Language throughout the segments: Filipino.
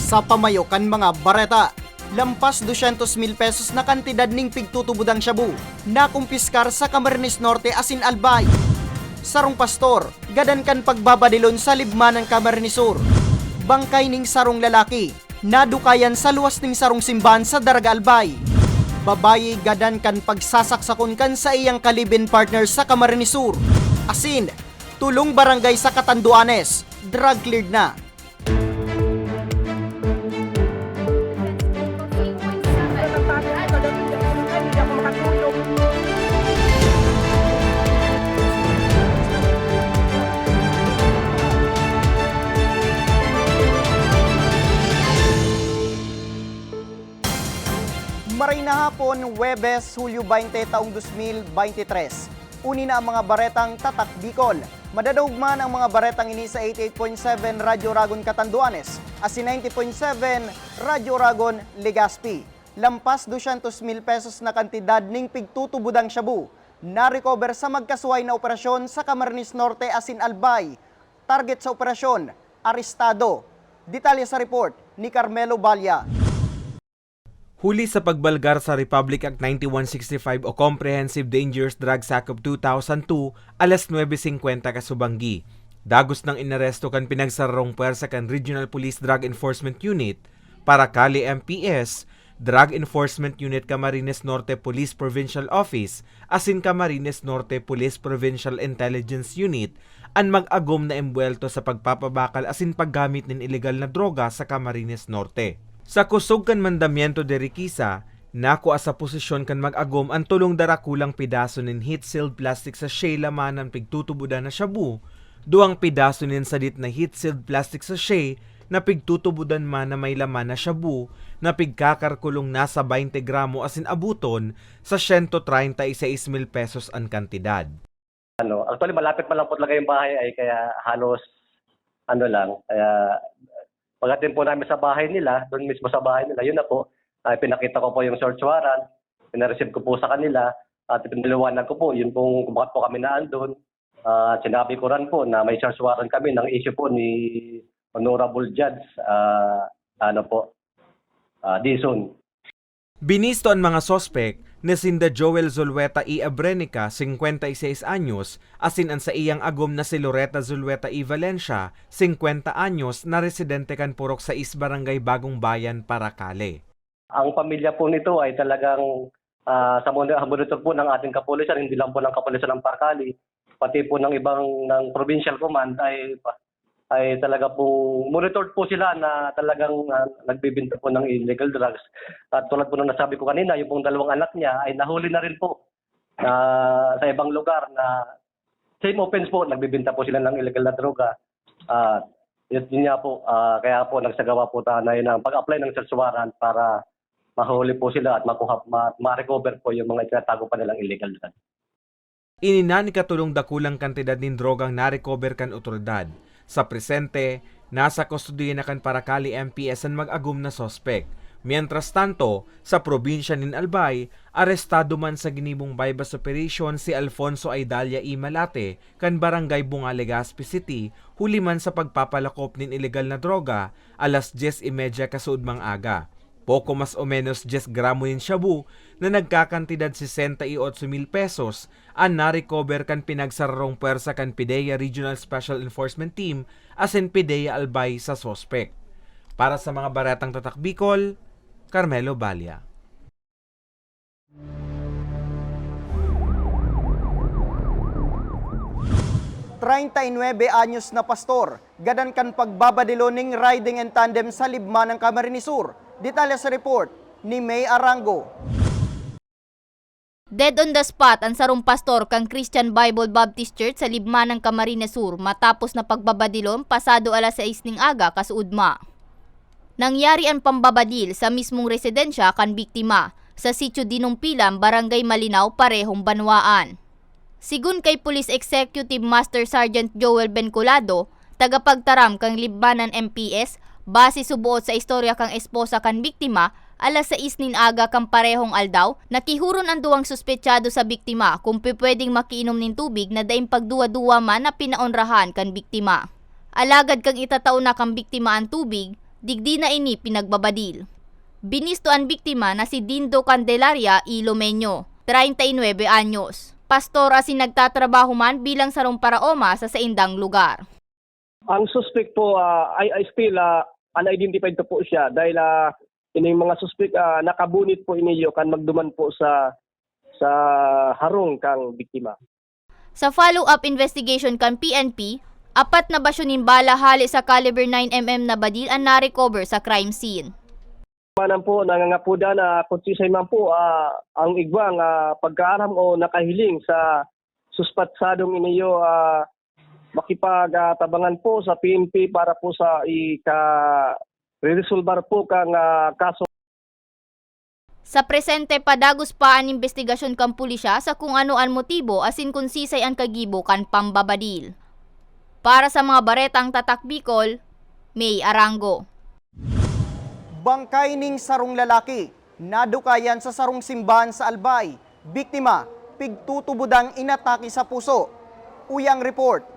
sa pamayo kan mga bareta. Lampas 200,000 pesos na kantidad ning pigtutubudang shabu na kumpiskar sa Camarines Norte asin Albay. Sarong pastor, gadan kan pagbabadilon sa libman ng Camarines Sur. Bangkay ning sarong lalaki, nadukayan sa luwas ning sarong simbahan sa Daraga Albay. Babayi gadan kan pagsasaksakon kan sa iyang kalibin partner sa Camarines Sur. Asin, tulong barangay sa Catanduanes, drug cleared na. Maray na hapon, Huwebes, Hulyo 20, taong 2023. Uni na ang mga baretang Tatak Bicol. Madadaog man ang mga baretang ini sa 88.7 Radyo Ragon Catanduanes, asi 90.7 Radyo Ragon Legazpi. Lampas 200,000 pesos na kantidad ning pigtutubudang shabu na-recover sa magkasuway na operasyon sa Camarines Norte asin Albay. Target sa operasyon, arestado. Detalye sa report ni Carmelo Balya. Huli sa pagbalgar sa Republic Act 9165 o Comprehensive Dangerous Drugs Act of 2002, alas 9:50 kasubanggi. Dagos ng inaresto kan pinagsarong puwersa kan Regional Police Drug Enforcement Unit, Paracali MPS, Drug Enforcement Unit Camarines Norte Police Provincial Office, asin Camarines Norte Police Provincial Intelligence Unit, ang mag-agom na embwelto sa pagpapabakal asin paggamit ng illegal na droga sa Camarines Norte. Sa kusog kan mandamiento de Riquisa, nakuha sa posisyon kan mag-agom ang tulong darakulang pidaso nin heat-sealed plastic sa sachet laman ng pigtutubudan na shabu, duang pidaso nin sadit na heat-sealed plastic sa sachet na pigtutubudan man na may laman na shabu na pigkakarkulong nasa 20 gramo asin abuton sa 136,000 pesos ang kantidad. Actually malapit pa lang po talaga yung bahay ay kaya halos kaya pagdating po namin sa bahay nila, doon mismo sa bahay nila, yun na po, pinakita ko po yung search warrant, pinareceive ko po sa kanila, at pinaliwanag ko po, yun pong bakit po kami naandun. Sinabi ko rin po na may search warrant kami ng issue po ni Honorable Judge, Dizon. Binisto ang mga sospek na sinda Joel Zulueta y Abrenica, 56 anyos, asin ang sa iyang agom na si Loretta Zulueta y Valencia, 50 anyos, na residente kan Purok sa Barangay Bagong Bayan, Paracale. Ang pamilya po nito ay talagang sa monitor po ng ating kapulisan, hindi lang po ng kapulisan ng Paracale, pati po ng ibang ng provincial command ay talaga po monitored po sila na talagang nagbibinta po ng illegal drugs. At tulad po nung nasabi ko kanina, yung pong dalawang anak niya ay nahuli na rin po sa ibang lugar na same offense po, nagbibinta po sila ng illegal na droga. Yun nga po, kaya po nagsagawa po tayo ng pag-apply ng search warrant para mahuli po sila at ma-recover po yung mga itinatago pa nilang illegal drugs. Inina ni katulong dakulang kantidad ng drogang na-recover kan otoridad. Sa presente, nasa kustodiya na kan Paracali MPS ang mag-agum na sospek. Mientras tanto, sa probinsya nin Albay, arestado man sa ginibong bypass operation si Alfonso Aidalia y Malate kan Barangay Bunga, Legazpi City, huli man sa pagpapalakop nin illegal na droga, alas 10:30 kasuudmang aga. Poko mas o menos 10 gramo nin shabu na nagkakantidad 68,000 pesos ang na-recover kan pinagsararong puwersa kan PIDEA Regional Special Enforcement Team asin PIDEA Albay sa sospek. Para sa mga baretang Tatak Bicol, Carmelo Balya. ₱39 anyos na pastor, gadan kan pagbabadilo ning riding and tandem sa libman ng Camarines Sur. Detalye sa report ni May Arango. Dead on the spot ang sarong pastor kang Christian Bible Baptist Church sa libman ng Camarines Sur matapos na pagbabadilon pasado alas 6 ning aga kasuudma. Nangyari ang pambabadil sa mismong residensya kan biktima sa Sitio Dinumpilan, Barangay Malinaw, parehong Banwaan. Sigun kay Police Executive Master Sergeant Joel Bencolado, tagapagtaram kang libmanan MPS, base subuot sa istorya kang esposa kan biktima, alas 6 nin aga kang parehong aldaw, nakihuron ang duwang suspetsyado sa biktima kung pwedeng makiinom nin tubig na daing pagduwa-duwa man na pinaonrahan kan biktima. Alagad kang itatao na kang biktima ang tubig, Digdi na ini pinagbabadil. Binisto ang biktima na si Dindo Candelaria Ilomeño, 39 anyos. Pastor asin nagtatrabaho man bilang sarong paraoma sa saindang lugar. Ang suspect po ay still unidentified po siya dahil ining mga suspect nakabunit po iniyo kan magduman po sa harong kang biktima. Sa follow-up investigation kan PNP, 4 na basyonin bala hali sa caliber 9mm na badil ang na-recover sa crime scene. Manan po nangangapuda na konsisay man po ang igwang pagkaaram o nakahiling sa suspatsadong iniyo makipagtabangan po sa PNP para po sa re-resolbar po kang kaso. Sa presente padagos pa ang investigasyon kan pulisya sa kung ano ang motibo asin kung sisay ang kagibo kan pambabadil. Para sa mga baretang Tatak Bicol, May Arango. Bangkay ning sarong lalaki, nadukayan sa sarong simbahan sa Albay. Biktima, pigtutubudang inatake sa puso. Uyang report.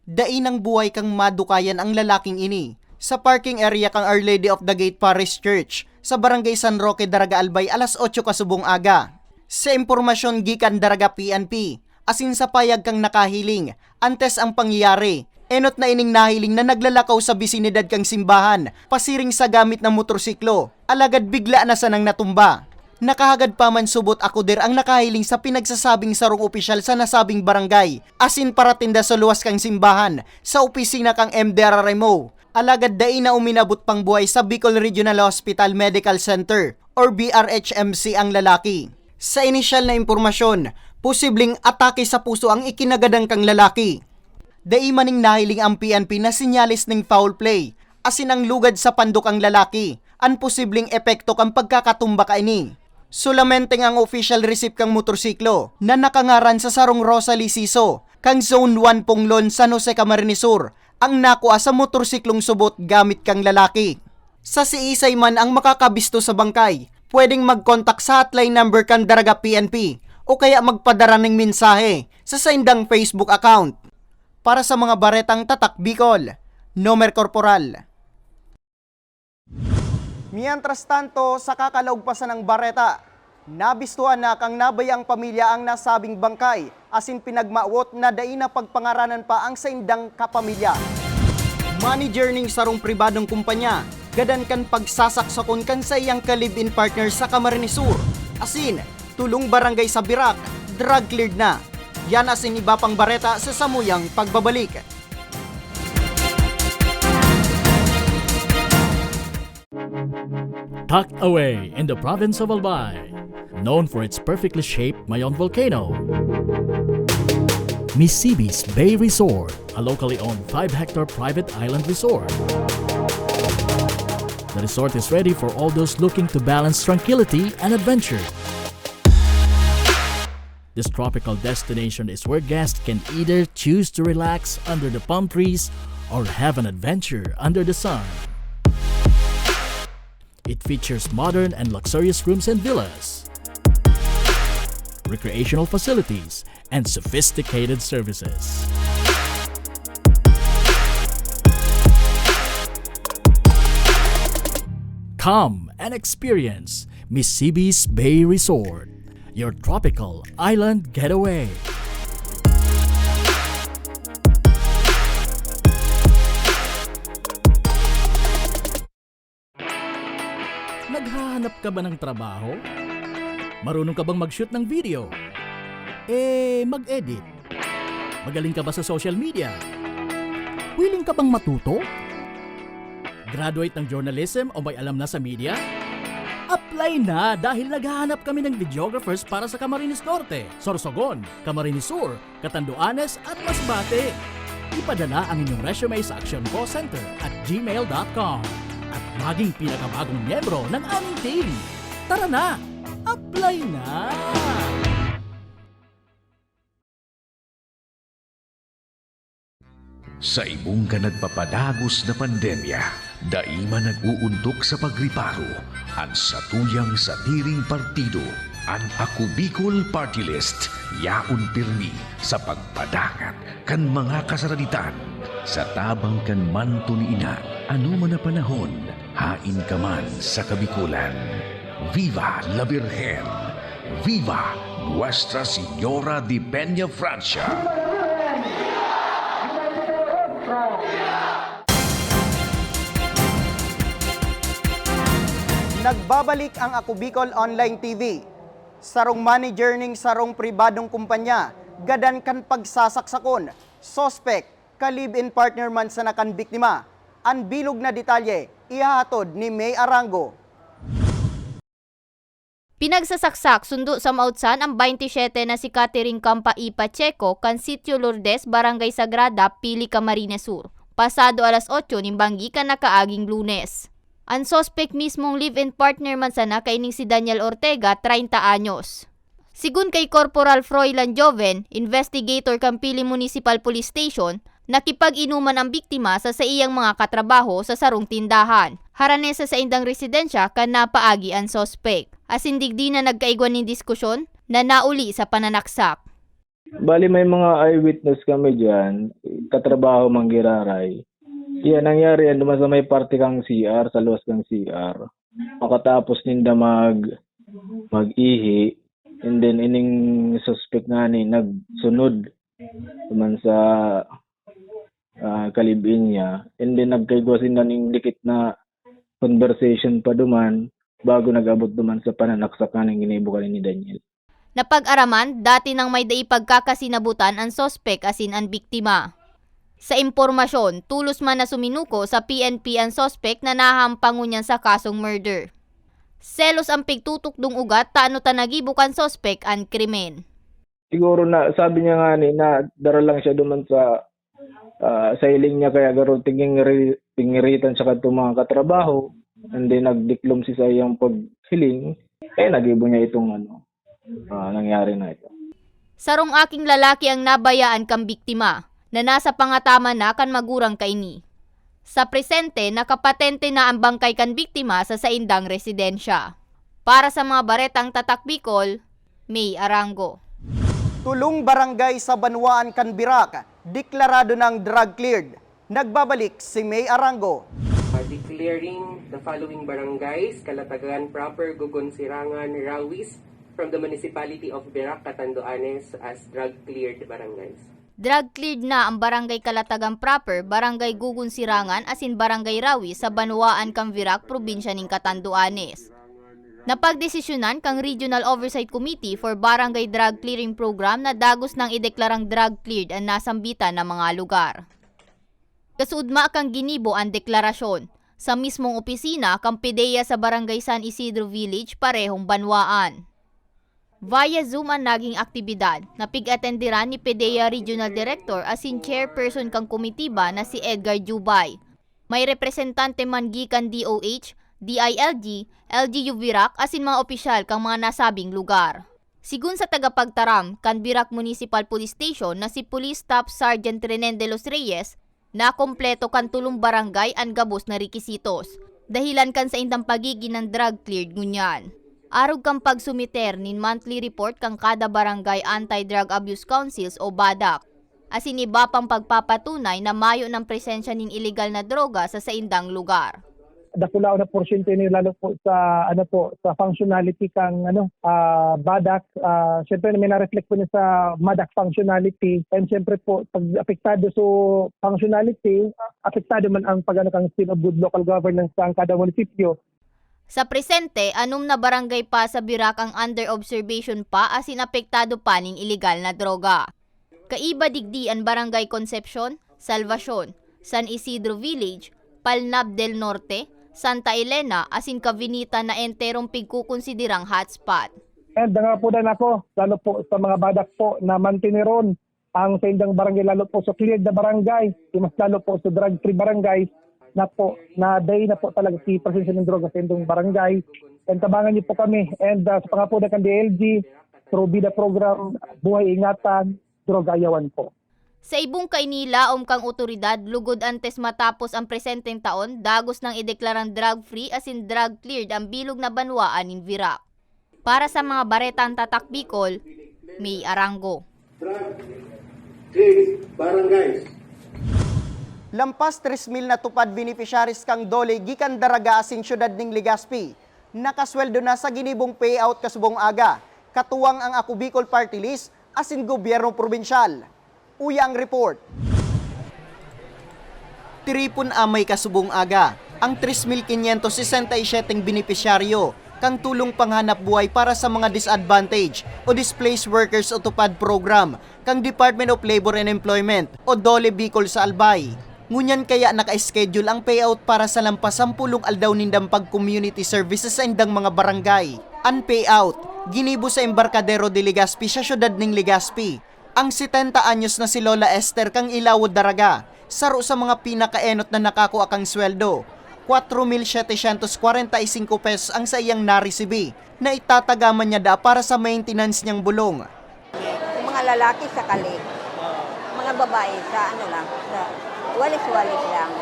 Dainang buhay kang madukayan ang lalaking ini sa parking area kang Our Lady of the Gate Parish Church sa Barangay San Roque, Daraga Albay, alas 8 kasubong aga. Sa impormasyon gikan Daraga PNP, asin sa payag kang nakahiling, antes ang pangyayari. Enot na ining nahiling na naglalakaw sa bisinidad kang simbahan, pasiring sa gamit ng motorsiklo. Alagad bigla na sanang natumba. Nakahagad pa man subot akuder ang nakahiling sa pinagsasabing sarong opisyal sa nasabing barangay. Asin paratinda sa luwas kang simbahan sa opisina kang MDRRMO. Alagad dai na uminabot pang buhay sa Bicol Regional Hospital Medical Center or BRHMC ang lalaki. Sa inisyal na impormasyon, posibleng atake sa puso ang ikinagadang kang lalaki. Dai maning nahiling ang PNP na sinyalis ng foul play, asin ang lugad sa pandok ang lalaki, ang posibleng epekto kang pagkakatumba ka ini. Sulamenteng ang official receipt kang motorsiklo na nakangaran sa sarong Rosalie Siso, kang Zone 1 Ponglon, San Jose, Camarines Sur, ang nakuha sa motorsiklong subot gamit kang lalaki. Sa siisay man ang makakabisto sa bangkay, pwedeng mag-contact sa hotline number kang Daraga PNP o kaya magpadara ng mensahe sa saindang Facebook account. Para sa mga baretang Tatak Bicol, Nomer Corporal. Mientras tanto, sa kakalaugpasan ng bareta, nabistuhan na kang nabayang pamilya ang nasabing bangkay, asin pinagmaawot na daina pagpangaranan pa ang saindang kapamilya. Manager ning sarong pribadong kumpanya, gadan kan pagsasaksakon kan sa iyang ka-live-in partner sa Camarines Sur. Asin, tulong barangay sa Birak, drug cleared na. Yan asin iba pang bareta sa samuyang pagbabalik. Tucked away in the province of Albay, known for its perfectly shaped Mayon volcano, Misibis Bay Resort, a locally owned 5-hectare private island resort. The resort is ready for all those looking to balance tranquility and adventure. This tropical destination is where guests can either choose to relax under the palm trees or have an adventure under the sun. It features modern and luxurious rooms and villas, recreational facilities, and sophisticated services. Come and experience Misibis Bay Resort, your tropical island getaway. Naghahanap ka ba ng trabaho? Marunong ka bang mag-shoot ng video? Mag-edit? Magaling ka ba sa social media? Willing ka bang matuto? Graduate ng journalism o may alam na sa media? Apply na dahil naghahanap kami ng videographers para sa Camarines Norte, Sorsogon, Camarines Sur, Catanduanes at Masbate. Ipadala ang inyong resume sa actioncallcenter@gmail.com at maging pinakabagong miyembro ng aming team. Tara na! Apply na! Sa imong ka nagpapadagos na pandemya, daima nag-uuntok sa pagriparo ang satuyang satiring partido, ang Ako Bicol Party List, yaon pirmi sa pagpadangat kan mga kasaraditan sa tabang kan manto ni ina ano man na panahon, hain ka man sa kabikulan. Viva la Virgen! Viva Nuestra Señora de Peña Francia! Nagbabalik ang Ako Bicol Online TV. Sarong manager ning sarong pribadong kumpanya, gadan kan pagsasaksakon, sospek, ka-live-in partner man sa nakan biktima. Ang bilog na detalye, ihahatod ni May Arango. Pinagsasaksak sundo sa Mautsan ang 27 na si Catherine Campa I. Pacheco kan Sitio Lourdes, Barangay Sagrada, Pili, Camarines Sur. Pasado alas 8 ning banggi kan nakaaging Lunes. Ang suspect mismong live-in partner man sana kaining si Daniel Ortega, 30 anyos. Sigun kay Corporal Froilan Joven, investigator kan Pili Municipal Police Station, nakipag-inuman ang biktima sa iyang mga katrabaho sa sarong tindahan. Haranesa sa indang residensya kan napaagi ang suspect. Asindigdi na nagkaigwan ng diskusyon na nauli sa pananaksak. Bali may mga eyewitness kami dyan, katrabaho manggiraray. Yan, nangyari yan, duman sa may parte kang CR, sa luwas kang CR. Makatapos ninda mag-ihi, and then ining suspect nga ni nagsunod duman sa kalibin niya, and then nagkaigwasin na ning dikit na conversation pa duman bago nag-abot duman sa pananaksak na ng ginibukan ni Daniel. Napag-araman, dati nang may daipagkakasinabutan ang suspect asin ang biktima. Sa impormasyon, tulos man na suminuko sa PNP ang suspect na nahampango niyan sa kasong murder. Selos ang pigtutukdong ugat taano tanagibukan suspect ang krimen. Siguro na sabi niya nga ni na dara lang siya duman sa sailing niya kaya garo tingiritan sa katong mga katrabaho, and then nagdiklom si sa iyang paghiling, nagibo niya itong nangyari na ito. Sarong aking lalaki ang nabayaan kang biktima na nasa pangataman na kan magurang kaini. Sa presente, nakapatente na ang bangkay kan biktima sa saindang residensya. Para sa mga baretang Tatak Bicol, May Arango. Tulong barangay sa Banwaan kan Birak, deklarado ng drug cleared. Nagbabalik si May Arango. Declaring the following barangays, Kalatagan Proper, Gugonsirangan, Rawis, from the municipality of Birac, Catanduanes as drug-cleared barangays. Drug-cleared na ang Barangay Kalatagan Proper, Barangay Gugunsirangan, asin Barangay Rawis sa Banwaan, Camvirac, Probinsya ng Catanduanes. Napagdesisyonan kang Regional Oversight Committee for Barangay Drug Clearing Program na dagos nang ideklarang drug-cleared ang nasambitan ng mga lugar. Kasuudma kang ginibo ang deklarasyon. Sa mismong opisina kang PDEA sa Barangay San Isidro Village, parehong Banwaan. Via Zoom ang naging aktibidad na pig-atendiran ni PDEA Regional Director asin Chairperson kang komitiba na si Edgar Jubay. May representante man gikan DOH, DILG, LGU Birac asin mga opisyal kang mga nasabing lugar. Sigun sa tagapagtaram kan Birac Municipal Police Station na si Police Staff Sergeant Renen de los Reyes, na kompleto kan tulong barangay ang gabos na rekisitos. Dahilan kan sa indang pagigi ng drug cleared ngunyan. Arog kang pagsumiter nin monthly report kang kada Barangay Anti-Drug Abuse Councils o BADAC. Asin iba pang pagpapatunay na mayo ng presensya nin illegal na droga sa saindang lugar. Dakulaw na porsyento ni lalo po sa sa functionality kang BADAC. Syempre may na-reflect po niya sa MADAC functionality, and syempre po pag apektado so functionality, apektado man ang kang state of good local governance sa kada munisipyo. Sa presente, anom na barangay pa sa Birac ang under observation pa asin apektado pa ning illegal na droga. Kaiba digdi ang Barangay Concepcion, Salvacion, San Isidro Village, Palnab del Norte, Santa Elena asin Cavinita na enterong pigkukonsiderang hotspot. And nga po na ako, lalo po sa mga BADAC po na mantineron ang sa indang barangay, lalo po sa cleared na barangay, mas lalo po sa drug-free barangay, na po, na day na po talaga si presensya ng droga sa indong barangay. And tabangan niyo po kami. And sa pangapunan ng DLG, through BIDA program, Buhay Ingatan, Droga Ayawan po. Sa ibong kainilaom kang otoridad, lugod antes matapos ang presenteng taon, dagos nang ideklarang drug-free asin drug-cleared ang bilog na Banwaan in Birac. Para sa mga baretang Tatak Bicol, May Arango. Drug-cleared barangays. Lampas 3,000 na tupad beneficiaries kang dole gikan daraga asin syudad ning Legazpi. Nakasweldo na sa ginibong payout kasubong aga. Katuwang ang Ako Bicol Party List asin gobyerno probinsyal. Uya ang report. Tiripon amay kasubong aga ang 3,567 beneficiaryo kang tulong panghanap buhay para sa mga disadvantaged o displaced workers o tupad program kang Department of Labor and Employment o Dole Bicol sa Albay. Ngunyan kaya naka-schedule ang payout para sa lampas 10 aldaw nindang pag-community services sa indang mga barangay. Ang payout, ginibo sa Embarcadero de Legazpi sa syudad ning Legazpi. Ang 70 anyos na si Lola Esther kang Ilawod Daraga, saro sa mga pinakaenot na nakakuha kang sweldo. 4,745 pesos ang sa iyang naresibi na itatagaman niya da para sa maintenance niyang bulong. Yung mga lalaki sa kalik, mga babae sa sa walis-walis lang.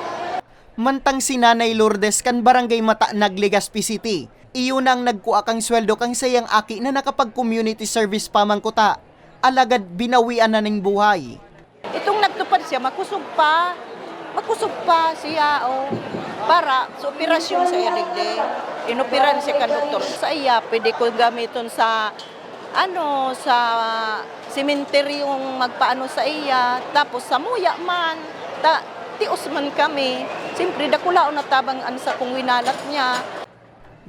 Mantang si Nanay Lourdes kan Barangay Mataanag, Legazpi City, iyon ang nagkuha kang sweldo kang sayang aki na nakapag-community service pamangkuta. Alagad binawian na ng buhay. Itong nagtupad siya, makusog pa siya para sa operasyon sa iya digdi. Inoperan siya kan doktor. Sa iya, pwede ko gamiton sa sementeryong magpaano sa iya, tapos sa muya man, tios man kami. Siyempre, dakulaon na tabang sa kung winalat niya.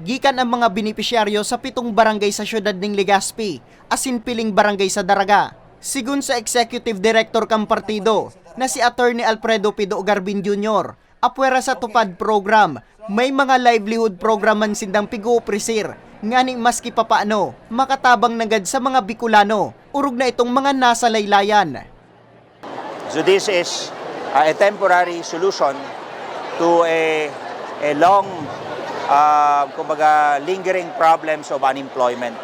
Gikan ang mga benepisyaryo sa 7 barangay sa syudad ng Legazpi, asin piling barangay sa Daraga. Sigun sa Executive Director kang partido na si Attorney Alfredo Pido Garbin Jr., apwera sa tupad program, may mga livelihood program man sindang pigo-presir, ngani maski papaano, makatabang nagad sa mga Bicolano, urog na itong mga nasa laylayan. So this is a temporary solution to a long, lingering problems of unemployment.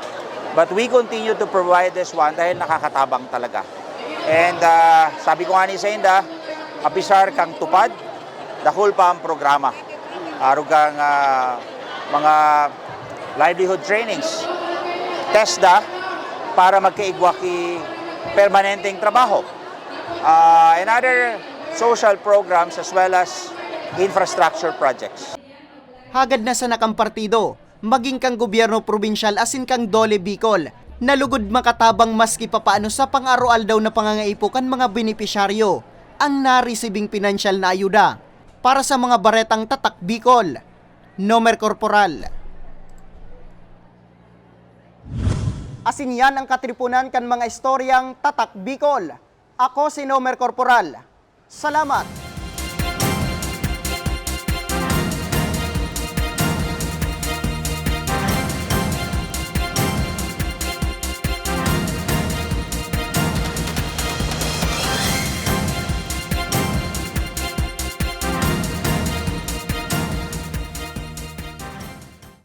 But we continue to provide this one dahil nakakatabang talaga. And sabi ko nga ni Senda, apisar kang tupad, dahul pa ang programa. Arugang mga livelihood trainings. TESDA para magkaigwa ki permanenteng trabaho. And other social programs as well as infrastructure projects. Hagad na sa nakang partido, maging kang gobyerno probinsyal asin kang Dole Bicol, nalugod makatabang maski papaano sa pang-aroal daw na pangangaipukan mga benepisyaryo ang naresibing pinansyal na ayuda para sa mga baretang Tatak Bicol. Nomer Corporal. Asin yan ang katripunan kan mga istoryang Tatak Bicol. Ako si Nomer Corporal. Salamat!